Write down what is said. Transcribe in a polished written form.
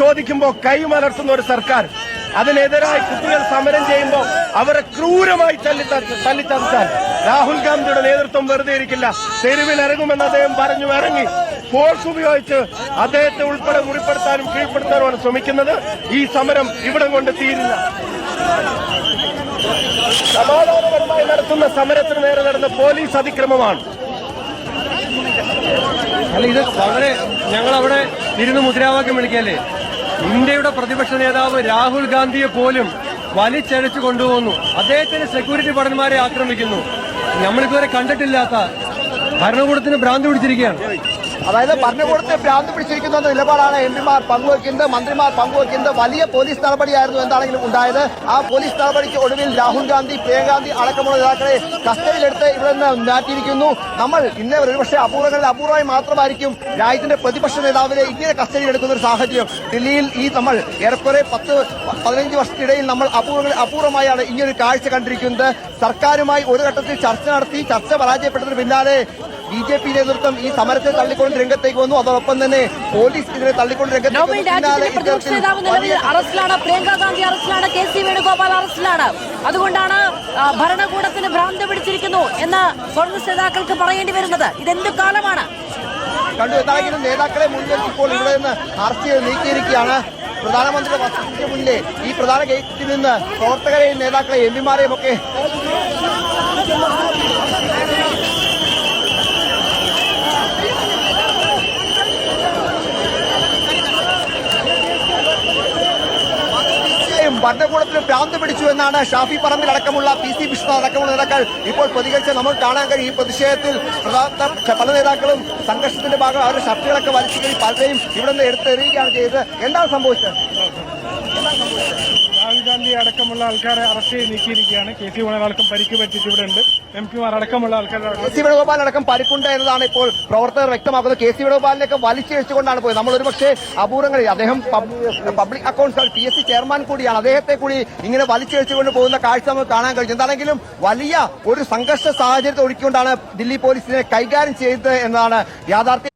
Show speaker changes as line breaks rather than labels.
ചോദിക്കുമ്പോൾ കൈമലർത്തുന്ന ഒരു സർക്കാർ, അതിനെതിരായി കുട്ടികൾ സമരം ചെയ്യുമ്പോൾ അവരെ ക്രൂരമായി തല്ലിച്ചതച്ചാൽ രാഹുൽ ഗാന്ധിയുടെ നേതൃത്വം വെറുതെ ഇരിക്കില്ല. തെരുവിലിറങ്ങുമെന്ന് അദ്ദേഹം പറഞ്ഞു ഇറങ്ങി. ഫോഴ്സ് ഉപയോഗിച്ച് അദ്ദേഹത്തെ ഉൾപ്പെടെ മുറിപ്പെടുത്താനും കീഴ്പ്പെടുത്താനുമാണ് ശ്രമിക്കുന്നത്. ഈ സമരം ഇവിടം കൊണ്ട് തീരില്ല. സമാധാനപരമായി നടത്തുന്ന സമരത്തിന് നേരെ നടന്ന പോലീസ് അതിക്രമമാണ്.
അല്ല, ഇത് വളരെ ഞങ്ങളവിടെ ഇരുന്ന് മുദ്രാവാക്യം വിളിക്കല്ലേ. ഇന്ത്യയുടെ പ്രതിപക്ഷ നേതാവ് രാഹുൽ ഗാന്ധിയെ പോലും വലിച്ചഴച്ചു കൊണ്ടുപോകുന്നു. അദ്ദേഹത്തിന് സെക്യൂരിറ്റി ഭടന്മാരെ ആക്രമിക്കുന്നു. നമ്മളിതുവരെ കണ്ടിട്ടില്ലാത്ത ഭരണകൂടത്തിന് ഭ്രാന്ത് പിടിച്ചിരിക്കുകയാണ്.
അതായത് ഭരണകൂടത്തെ ഭ്രാന്ത് പിടിച്ചിരിക്കുന്ന നിലപാടാണ് എംപിമാർ പങ്കുവയ്ക്കുന്നത്, മന്ത്രിമാർ പങ്കുവയ്ക്കുന്നത്. വലിയ പോലീസ് നടപടിയായിരുന്നു എന്താണെങ്കിലും ഉണ്ടായത്. ആ പോലീസ് നടപടിക്ക് ഒടുവിൽ രാഹുൽ ഗാന്ധി, പ്രിയങ്ക ഗാന്ധി അടക്കമുള്ള നേതാക്കളെ കസ്റ്റഡിയിലെടുത്ത് ഇവിടെ നിന്ന് മാറ്റിയിരിക്കുന്നു. നമ്മൾ ഇന്നേ ഒരുപക്ഷെ അപൂർവങ്ങളിൽ അപൂർവമായി മാത്രമായിരിക്കും രാജ്യത്തിന്റെ പ്രതിപക്ഷ നേതാവിനെ ഇങ്ങനെ കസ്റ്റഡിയിലെടുക്കുന്ന ഒരു സാഹചര്യം. ഡൽഹിയിൽ ഈ നമ്മൾ ഏറെക്കുറെ 10-15 വർഷത്തിനിടയിൽ നമ്മൾ അപൂർവമായാണ് ഇങ്ങനൊരു കാഴ്ച കണ്ടിരിക്കുന്നത്. സർക്കാരുമായി ഒരു ഘട്ടത്തിൽ ചർച്ച നടത്തി, ചർച്ച പരാജയപ്പെട്ടതിന് പിന്നാലെ BJP നേതൃത്വം ഈ സമരത്തെ തള്ളിക്കൊണ്ട് രംഗത്തേക്ക് വന്നു. അതോടൊപ്പം തന്നെ പോലീസ് ഇതിനെ തള്ളിക്കൊണ്ട് രംഗത്തേക്ക്
പ്രതിപക്ഷ നേതാവ് നിലവിൽ അറസ്റ്റിലാണ്. പ്രിയങ്ക ഗാന്ധി അറസ്റ്റിലാണ്. KC വേണുഗോപാൽ അറസ്റ്റിലാണ്. അതുകൊണ്ടാണ് ഭരണകൂടത്തിന് ഭ്രാന്ത് പിടിച്ചിരിക്കുന്നു എന്ന് കോൺഗ്രസ് നേതാക്കൾക്ക് പറയേണ്ടി വരുന്നത്. ഇതെന്ത് കാലമാണ്?
കണ്ടു. എന്തായാലും നേതാക്കളെ മുന്നിൽ ഇപ്പോൾ ഇവിടെ നിന്ന് അറസ്റ്റ് ചെയ്ത് നീക്കിയിരിക്കുകയാണ്. പ്രധാനമന്ത്രിയുടെ വസതിക്ക് മുന്നിലെ ഈ പ്രധാന ഗേറ്റിൽ നിന്ന് പ്രവർത്തകരെയും നേതാക്കളെയും എംപിമാരെയും ഒക്കെ ഭരണകൂടത്തിന് ഭ്രാന്ത് പിടിച്ചു എന്നാണ് ഷാഫി പറമ്പിൽ അടക്കമുള്ള PC വിശ്വനാഥ് അടക്കമുള്ള നേതാക്കൾ ഇപ്പോൾ പ്രതികരിച്ച് നമുക്ക് കാണാൻ കഴിയും. ഈ പ്രതിഷേധത്തിൽ പല നേതാക്കളും സംഘർഷത്തിന്റെ ഭാഗം അവരുടെ ഷർട്ടുകളൊക്കെ വലിച്ചു കയറി പലരെയും ഇവിടെ നിന്ന് എടുത്തെറിയുകയാണ് ചെയ്തത്. എന്താണ് സംഭവിച്ചത്?
രാഹുൽ ഗാന്ധി അടക്കമുള്ള ആൾക്കാരെ അറസ്റ്റ് ചെയ്ത് നീക്കിയിരിക്കുകയാണ്. KC വേണുഗോപാലടക്കം പരിക്ക് പറ്റിയിട്ട് ഇവിടെ ഉണ്ട്. MPമാർ അടക്കമുള്ള ആൾക്കാർ
KC വേണുഗോപാൽ അടക്കം പരിക്കുണ്ട് എന്നതാണ് ഇപ്പോൾ പ്രവർത്തകർ വ്യക്തമാക്കുന്നത്. KC വേണുഗോപാലിനെയൊക്കെ വലിച്ചിഴച്ചുകൊണ്ടാണ് പോയത്. നമ്മൾ ഒരുപക്ഷെ അപൂർവങ്ങളിൽ അദ്ദേഹം പബ്ലിക് അക്കൌണ്ട്സ് PSC ചെയർമാൻ കൂടിയാണ്. അദ്ദേഹത്തെ കൂടി ഇങ്ങനെ വലിച്ചിഴച്ചുകൊണ്ട് പോകുന്ന കാഴ്ച നമുക്ക് കാണാൻ കഴിയും. എന്താണെങ്കിലും വലിയ ഒരു സംഘർഷ സാഹചര്യത്തെ ഒഴുക്കിക്കൊണ്ടാണ് ദില്ലി പോലീസിനെ കൈകാര്യം ചെയ്തത് എന്നതാണ് യാഥാർത്ഥ്യം.